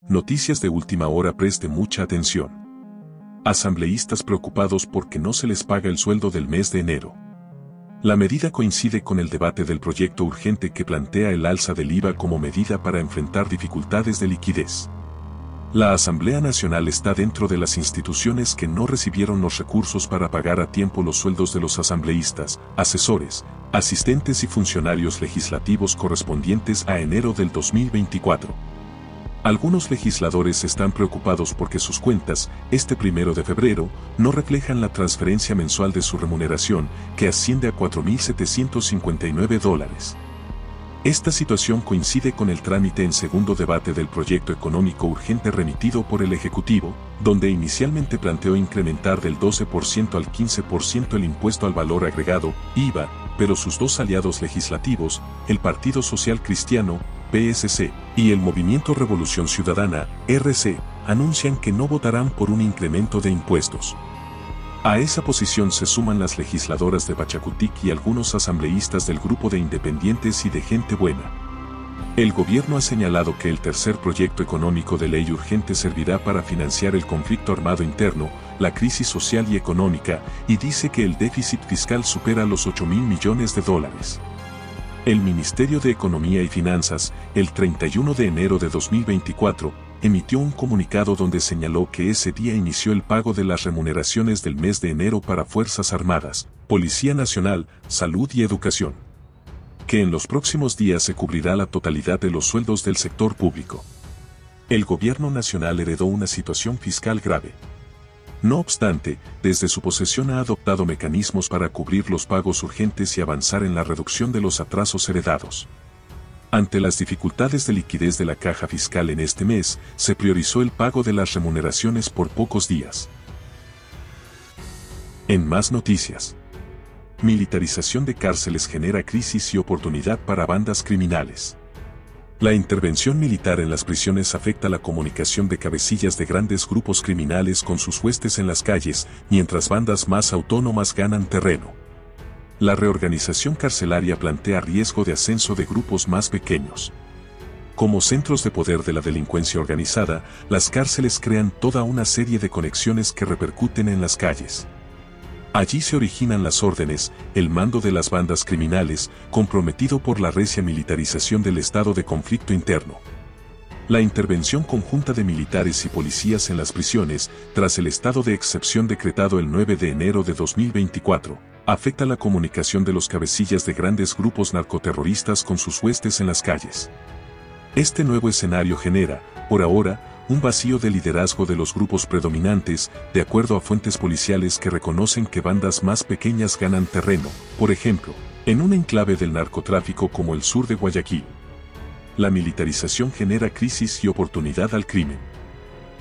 Noticias de última hora, preste mucha atención. Asambleístas preocupados porque no se les paga el sueldo del mes de enero. La medida coincide con el debate del proyecto urgente que plantea el alza del IVA como medida para enfrentar dificultades de liquidez. La Asamblea Nacional está dentro de las instituciones que no recibieron los recursos para pagar a tiempo los sueldos de los asambleístas, asesores, asistentes y funcionarios legislativos correspondientes a enero del 2024. Algunos legisladores están preocupados porque sus cuentas, este 1 de febrero, no reflejan la transferencia mensual de su remuneración, que asciende a $4.759. Esta situación coincide con el trámite en segundo debate del proyecto económico urgente remitido por el Ejecutivo, donde inicialmente planteó incrementar del 12% al 15% el impuesto al valor agregado, IVA, pero sus dos aliados legislativos, el Partido Social Cristiano, PSC, y el Movimiento Revolución Ciudadana, RC, anuncian que no votarán por un incremento de impuestos. A esa posición se suman las legisladoras de Pachacutic y algunos asambleístas del Grupo de Independientes y de Gente Buena. El gobierno ha señalado que el tercer proyecto económico de ley urgente servirá para financiar el conflicto armado interno, la crisis social y económica, y dice que el déficit fiscal supera los $8.000 millones. El Ministerio de Economía y Finanzas, el 31 de enero de 2024, emitió un comunicado donde señaló que ese día inició el pago de las remuneraciones del mes de enero para Fuerzas Armadas, Policía Nacional, Salud y Educación. Que en los próximos días se cubrirá la totalidad de los sueldos del sector público. El gobierno nacional heredó una situación fiscal grave. No obstante, desde su posesión ha adoptado mecanismos para cubrir los pagos urgentes y avanzar en la reducción de los atrasos heredados. Ante las dificultades de liquidez de la caja fiscal en este mes, se priorizó el pago de las remuneraciones por pocos días. En más noticias. Militarización de cárceles genera crisis y oportunidad para bandas criminales. La intervención militar en las prisiones afecta la comunicación de cabecillas de grandes grupos criminales con sus huestes en las calles, mientras bandas más autónomas ganan terreno. La reorganización carcelaria plantea riesgo de ascenso de grupos más pequeños. Como centros de poder de la delincuencia organizada, las cárceles crean toda una serie de conexiones que repercuten en las calles. Allí se originan las órdenes, el mando de las bandas criminales, comprometido por la recia militarización del estado de conflicto interno. La intervención conjunta de militares y policías en las prisiones, tras el estado de excepción decretado el 9 de enero de 2024, afecta la comunicación de los cabecillas de grandes grupos narcoterroristas con sus huestes en las calles. Este nuevo escenario genera, por ahora, un vacío de liderazgo de los grupos predominantes, de acuerdo a fuentes policiales que reconocen que bandas más pequeñas ganan terreno, por ejemplo, en un enclave del narcotráfico como el sur de Guayaquil. La militarización genera crisis y oportunidad al crimen.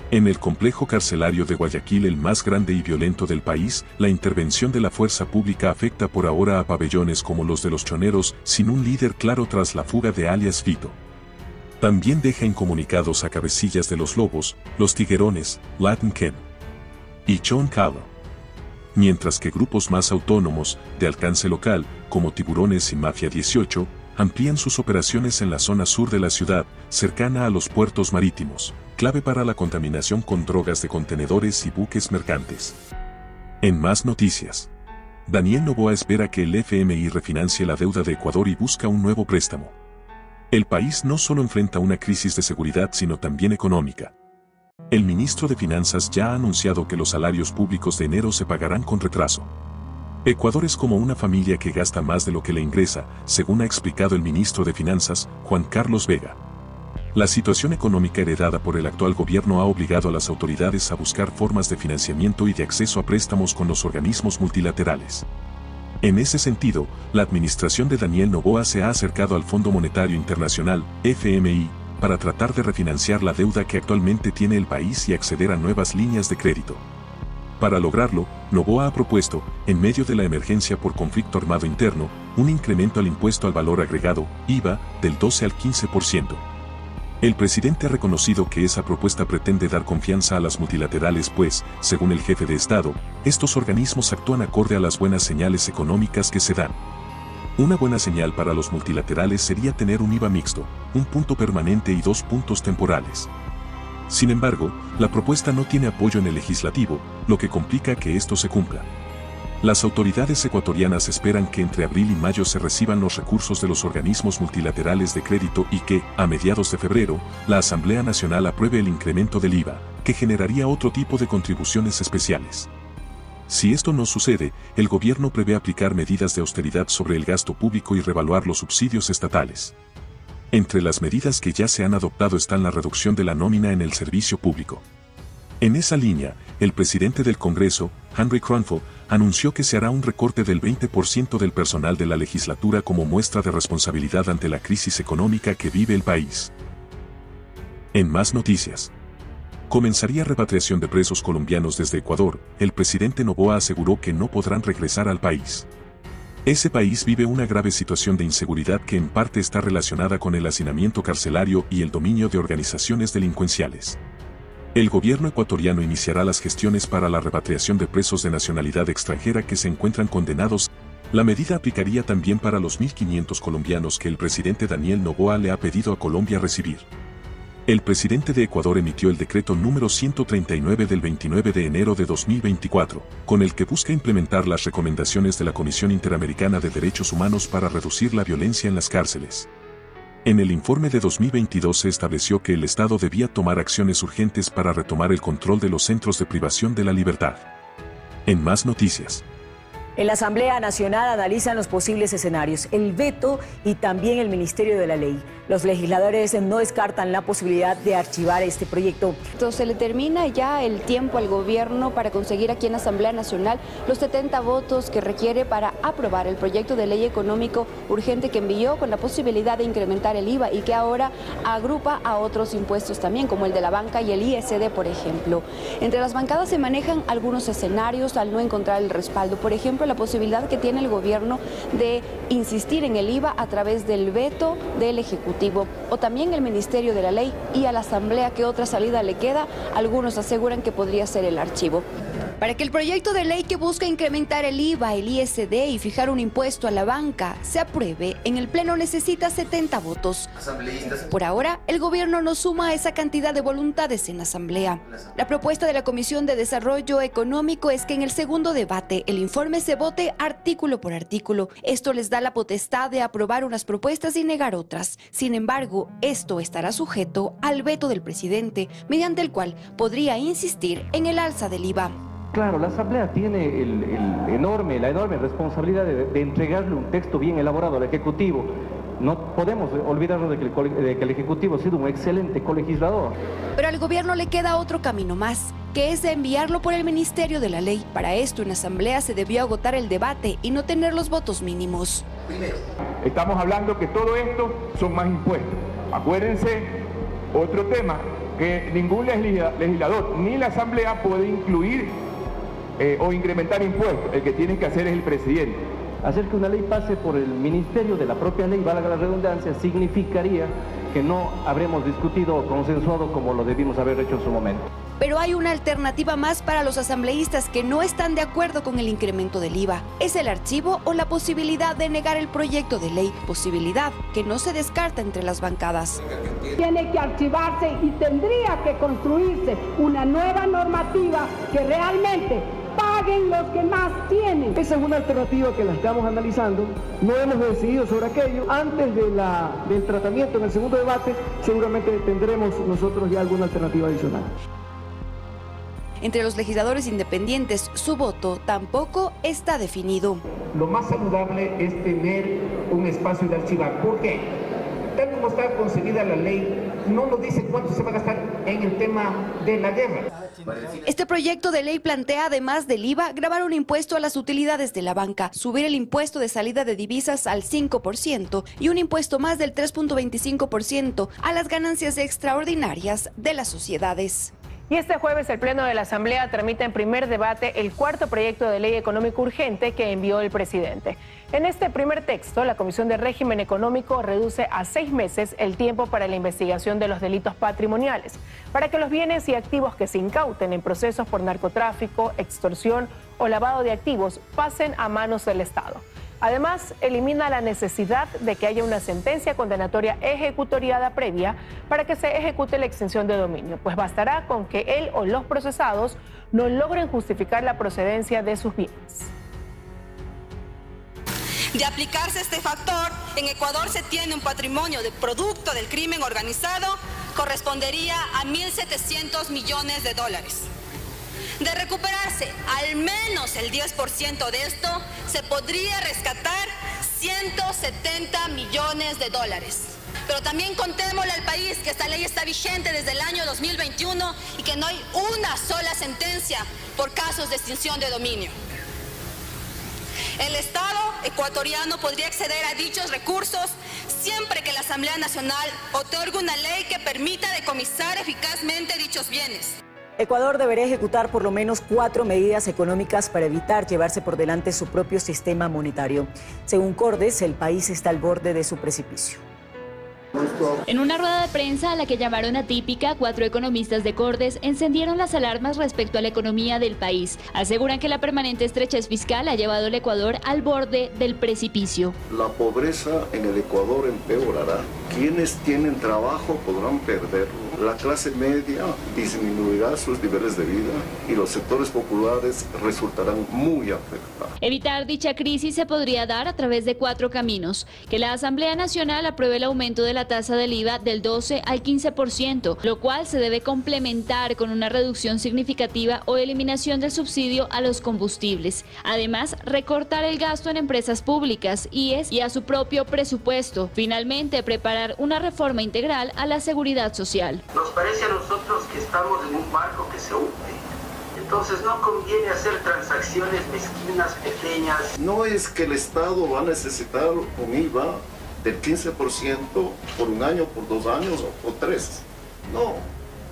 En el complejo carcelario de Guayaquil, el más grande y violento del país, la intervención de la fuerza pública afecta por ahora a pabellones como los de los choneros, sin un líder claro tras la fuga de alias Fito. También deja incomunicados a cabecillas de los Lobos, los Tiguerones, Latin Ken y Chon Calo. Mientras que grupos más autónomos, de alcance local, como Tiburones y Mafia 18, amplían sus operaciones en la zona sur de la ciudad, cercana a los puertos marítimos, clave para la contaminación con drogas de contenedores y buques mercantes. En más noticias. Daniel Noboa espera que el FMI refinancie la deuda de Ecuador y busca un nuevo préstamo. El país no solo enfrenta una crisis de seguridad sino también económica. El ministro de Finanzas ya ha anunciado que los salarios públicos de enero se pagarán con retraso. Ecuador es como una familia que gasta más de lo que le ingresa, según ha explicado el ministro de Finanzas, Juan Carlos Vega. La situación económica heredada por el actual gobierno ha obligado a las autoridades a buscar formas de financiamiento y de acceso a préstamos con los organismos multilaterales. En ese sentido, la administración de Daniel Noboa se ha acercado al Fondo Monetario Internacional, FMI, para tratar de refinanciar la deuda que actualmente tiene el país y acceder a nuevas líneas de crédito. Para lograrlo, Noboa ha propuesto, en medio de la emergencia por conflicto armado interno, un incremento al impuesto al valor agregado, IVA, del 12 al 15%. El presidente ha reconocido que esa propuesta pretende dar confianza a las multilaterales pues, según el jefe de Estado, estos organismos actúan acorde a las buenas señales económicas que se dan. Una buena señal para los multilaterales sería tener un IVA mixto, un punto permanente y 2 puntos temporales. Sin embargo, la propuesta no tiene apoyo en el legislativo, lo que complica que esto se cumpla. Las autoridades ecuatorianas esperan que entre abril y mayo se reciban los recursos de los organismos multilaterales de crédito y que, a mediados de febrero, la Asamblea Nacional apruebe el incremento del IVA, que generaría otro tipo de contribuciones especiales. Si esto no sucede, el gobierno prevé aplicar medidas de austeridad sobre el gasto público y revaluar los subsidios estatales. Entre las medidas que ya se han adoptado están la reducción de la nómina en el servicio público. En esa línea, el presidente del Congreso, Henry Cronford, anunció que se hará un recorte del 20% del personal de la legislatura como muestra de responsabilidad ante la crisis económica que vive el país. En más noticias. Comenzaría repatriación de presos colombianos desde Ecuador. El presidente Noboa aseguró que no podrán regresar al país. Ese país vive una grave situación de inseguridad que en parte está relacionada con el hacinamiento carcelario y el dominio de organizaciones delincuenciales. El gobierno ecuatoriano iniciará las gestiones para la repatriación de presos de nacionalidad extranjera que se encuentran condenados. La medida aplicaría también para los 1.500 colombianos que el presidente Daniel Noboa le ha pedido a Colombia recibir. El presidente de Ecuador emitió el decreto número 139 del 29 de enero de 2024, con el que busca implementar las recomendaciones de la Comisión Interamericana de Derechos Humanos para reducir la violencia en las cárceles. En el informe de 2022 se estableció que el Estado debía tomar acciones urgentes para retomar el control de los centros de privación de la libertad. En más noticias. En la Asamblea Nacional analizan los posibles escenarios, el veto y también el Ministerio de la Ley. Los legisladores no descartan la posibilidad de archivar este proyecto. Entonces se le termina ya el tiempo al gobierno para conseguir aquí en la Asamblea Nacional los 70 votos que requiere para aprobar el proyecto de ley económico urgente que envió con la posibilidad de incrementar el IVA y que ahora agrupa a otros impuestos también, como el de la banca y el ISD, por ejemplo. Entre las bancadas se manejan algunos escenarios al no encontrar el respaldo. Por ejemplo, la posibilidad que tiene el gobierno de insistir en el IVA a través del veto del Ejecutivo o también el Ministerio de la Ley y a la Asamblea. ¿Qué otra salida le queda? Algunos aseguran que podría ser el archivo. Para que el proyecto de ley que busca incrementar el IVA, el ISD y fijar un impuesto a la banca se apruebe, en el Pleno necesita 70 votos. Por ahora, el gobierno no suma esa cantidad de voluntades en la Asamblea. La propuesta de la Comisión de Desarrollo Económico es que en el segundo debate el informe se vote artículo por artículo. Esto les da la potestad de aprobar unas propuestas y negar otras. Sin embargo, esto estará sujeto al veto del presidente, mediante el cual podría insistir en el alza del IVA. Claro, la Asamblea tiene la enorme responsabilidad de entregarle un texto bien elaborado al Ejecutivo. No podemos olvidarnos de que el Ejecutivo ha sido un excelente colegislador. Pero al gobierno le queda otro camino más, que es de enviarlo por el Ministerio de la Ley. Para esto en la Asamblea se debió agotar el debate y no tener los votos mínimos. Estamos hablando que todo esto son más impuestos. Acuérdense, otro tema, que ningún legislador ni la Asamblea puede incluir o incrementar impuestos. El que tiene que hacer es el presidente. Hacer que una ley pase por el Ministerio de la propia ley, valga la redundancia, significaría que no habremos discutido o consensuado como lo debimos haber hecho en su momento. Pero hay una alternativa más para los asambleístas que no están de acuerdo con el incremento del IVA. Es el archivo o la posibilidad de negar el proyecto de ley, posibilidad que no se descarta entre las bancadas. Tiene que archivarse y tendría que construirse una nueva normativa que realmente paguen los que más tienen. Esa es una alternativa que la estamos analizando. No hemos decidido sobre aquello. Antes del tratamiento en el segundo debate, seguramente tendremos nosotros ya alguna alternativa adicional. Entre los legisladores independientes, su voto tampoco está definido. Lo más saludable es tener un espacio de archivar. ¿Por qué? Tal como está concebida la ley, no nos dice cuánto se va a gastar en el tema de la guerra. Este proyecto de ley plantea, además del IVA, gravar un impuesto a las utilidades de la banca, subir el impuesto de salida de divisas al 5% y un impuesto más del 3.25% a las ganancias extraordinarias de las sociedades. Y este jueves el Pleno de la Asamblea tramita en primer debate el cuarto proyecto de ley económico urgente que envió el presidente. En este primer texto, la Comisión de Régimen Económico reduce a 6 meses el tiempo para la investigación de los delitos patrimoniales, para que los bienes y activos que se incauten en procesos por narcotráfico, extorsión o lavado de activos pasen a manos del Estado. Además, elimina la necesidad de que haya una sentencia condenatoria ejecutoriada previa para que se ejecute la extinción de dominio, pues bastará con que él o los procesados no logren justificar la procedencia de sus bienes. De aplicarse este factor, en Ecuador se tiene un patrimonio de producto del crimen organizado correspondería a 1.700 millones de dólares. De recuperarse al menos el 10% de esto, se podría rescatar 170 millones de dólares. Pero también contémosle al país que esta ley está vigente desde el año 2021 y que no hay una sola sentencia por casos de extinción de dominio. El Estado ecuatoriano podría acceder a dichos recursos siempre que la Asamblea Nacional otorgue una ley que permita decomisar eficazmente dichos bienes. Ecuador deberá ejecutar por lo menos 4 medidas económicas para evitar llevarse por delante su propio sistema monetario. Según Cordes, el país está al borde de su precipicio. En una rueda de prensa a la que llamaron atípica, 4 economistas de Cordes encendieron las alarmas respecto a la economía del país. Aseguran que la permanente estrechez fiscal ha llevado al Ecuador al borde del precipicio. La pobreza en el Ecuador empeorará. Quienes tienen trabajo podrán perderlo. La clase media disminuirá sus niveles de vida y los sectores populares resultarán muy afectados. Evitar dicha crisis se podría dar a través de 4 caminos. Que la Asamblea Nacional apruebe el aumento de la tasa del IVA del 12 al 15%, lo cual se debe complementar con una reducción significativa o eliminación del subsidio a los combustibles. Además, recortar el gasto en empresas públicas, IES y a su propio presupuesto. Finalmente, preparar una reforma integral a la seguridad social. Nos parece a nosotros que estamos en un barco que se hunde. Entonces no conviene hacer transacciones mezquinas, pequeñas. No es que el Estado va a necesitar un IVA del 15% por un año, por 2 años o por 3. No,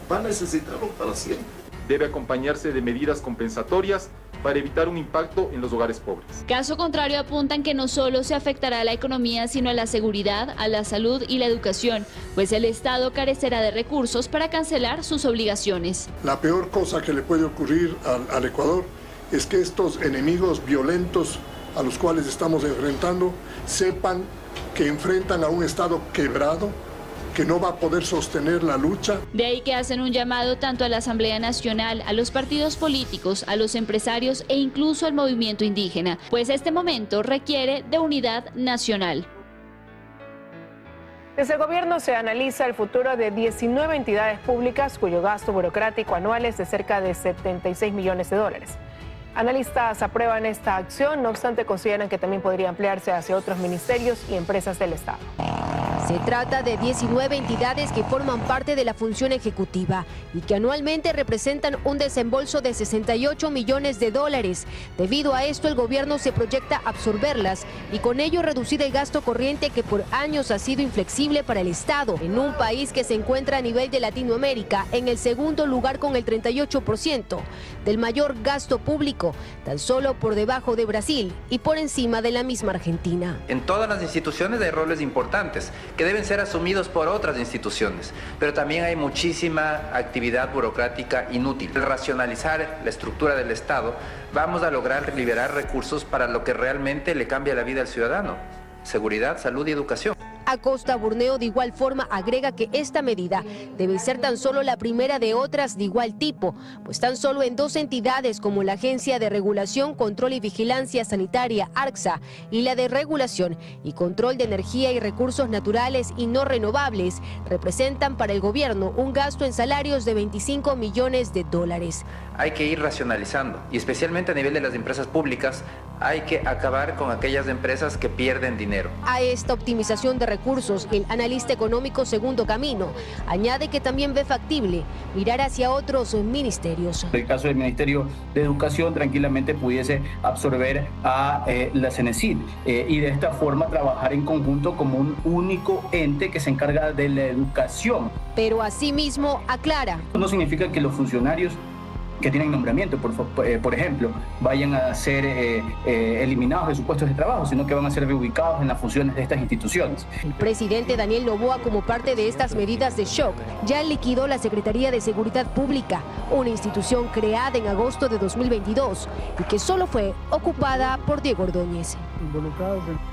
va a necesitarlo para siempre. Debe acompañarse de medidas compensatorias para evitar un impacto en los hogares pobres. Caso contrario, apuntan que no solo se afectará a la economía, sino a la seguridad, a la salud y la educación, pues el Estado carecerá de recursos para cancelar sus obligaciones. La peor cosa que le puede ocurrir al Ecuador es que estos enemigos violentos a los cuales estamos enfrentando sepan que enfrentan a un Estado quebrado, que no va a poder sostener la lucha. De ahí que hacen un llamado tanto a la Asamblea Nacional, a los partidos políticos, a los empresarios e incluso al movimiento indígena, pues este momento requiere de unidad nacional. Desde el gobierno se analiza el futuro de 19 entidades públicas cuyo gasto burocrático anual es de cerca de 76 millones de dólares. Analistas aprueban esta acción, no obstante consideran que también podría ampliarse hacia otros ministerios y empresas del Estado. Se trata de 19 entidades que forman parte de la función ejecutiva y que anualmente representan un desembolso de 68 millones de dólares. Debido a esto, el gobierno se proyecta absorberlas y con ello reducir el gasto corriente que por años ha sido inflexible para el Estado, en un país que se encuentra a nivel de Latinoamérica en el segundo lugar con el 38% del mayor gasto público, tan solo por debajo de Brasil y por encima de la misma Argentina. En todas las instituciones hay roles importantes que deben ser asumidos por otras instituciones, pero también hay muchísima actividad burocrática inútil. Al racionalizar la estructura del Estado, vamos a lograr liberar recursos para lo que realmente le cambia la vida al ciudadano: seguridad, salud y educación. Acosta Burneo de igual forma agrega que esta medida debe ser tan solo la primera de otras de igual tipo, pues tan solo en 2 entidades como la Agencia de Regulación, Control y Vigilancia Sanitaria, ARCSA, y la de Regulación y Control de Energía y Recursos Naturales y No Renovables, representan para el gobierno un gasto en salarios de 25 millones de dólares. Hay que ir racionalizando y especialmente a nivel de las empresas públicas hay que acabar con aquellas empresas que pierden dinero. A esta optimización de recursos, el analista económico Segundo Camino añade que también ve factible mirar hacia otros ministerios. En el caso del Ministerio de Educación, tranquilamente pudiese absorber a la CENESID y de esta forma trabajar en conjunto como un único ente que se encarga de la educación. Pero asimismo aclara. No significa que los funcionarios tienen nombramiento, por ejemplo, vayan a ser eliminados de sus puestos de trabajo, sino que van a ser reubicados en las funciones de estas instituciones. El presidente Daniel Noboa, como parte de estas medidas de shock, ya liquidó la Secretaría de Seguridad Pública, una institución creada en agosto de 2022 y que solo fue ocupada por Diego Ordóñez. Involucrados en